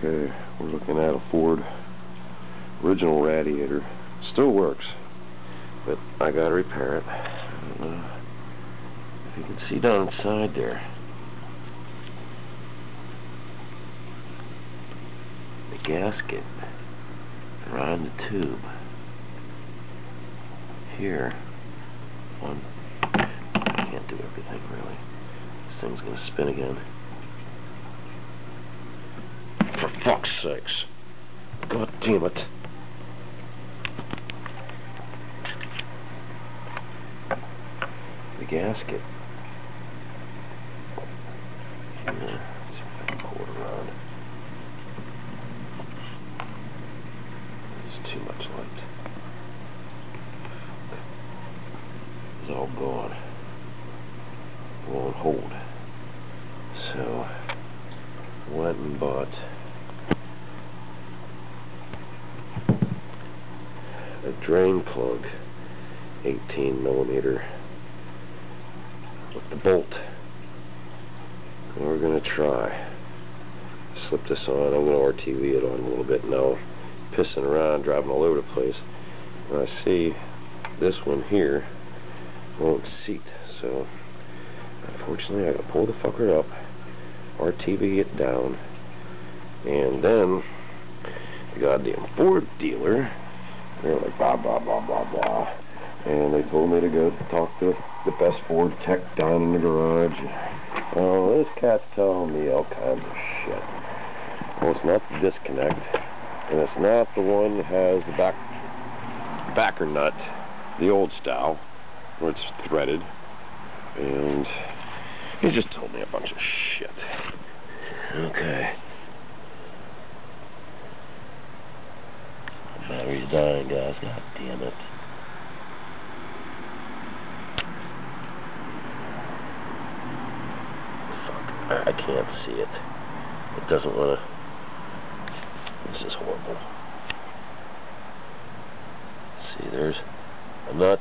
Okay, we're looking at a Ford original radiator. Still works, but I gotta repair it. I don't know if you can see down inside there. The gasket around the tube. Here, one. I can't do everything really. This thing's gonna spin again. For fuck's sakes. God damn it. The gasket. Yeah, see if I can pull it around. There's too much light. It's all gone. It won't hold. So, went and bought a drain plug, 18mm, with the bolt. And we're gonna try. Slip this on. I'm gonna RTV it on a little bit now. Pissing around, driving all over the place. And I see this one here won't seat, so unfortunately I gotta pull the fucker up, RTV it down, and then the goddamn Ford dealer, they're like blah blah blah blah blah, and they told me to go talk to the best Ford tech down in the garage. Oh, this cat's telling me all kinds of shit. Well, it's not the disconnect, and it's not the one that has the backer nut, the old style, where it's threaded, and he just told me a bunch of shit. Okay. The battery's dying, guys. God damn it. Fuck. I can't see it. It doesn't want to. This is horrible. See, there's a nut.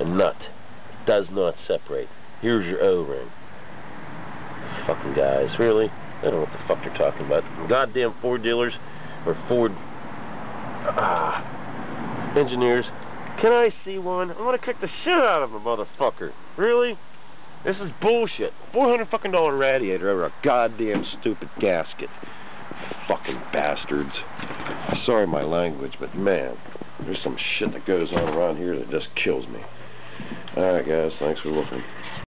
A nut. It does not separate. Here's your O-ring. Fucking guys, really? I don't know what the fuck you're talking about. Goddamn Ford dealers or Ford engineers. Can I see one? I want to kick the shit out of a motherfucker. Really? This is bullshit. $400 fucking radiator over a goddamn stupid gasket. Fucking bastards. Sorry my language, but man, there's some shit that goes on around here that just kills me. Alright guys, thanks for looking.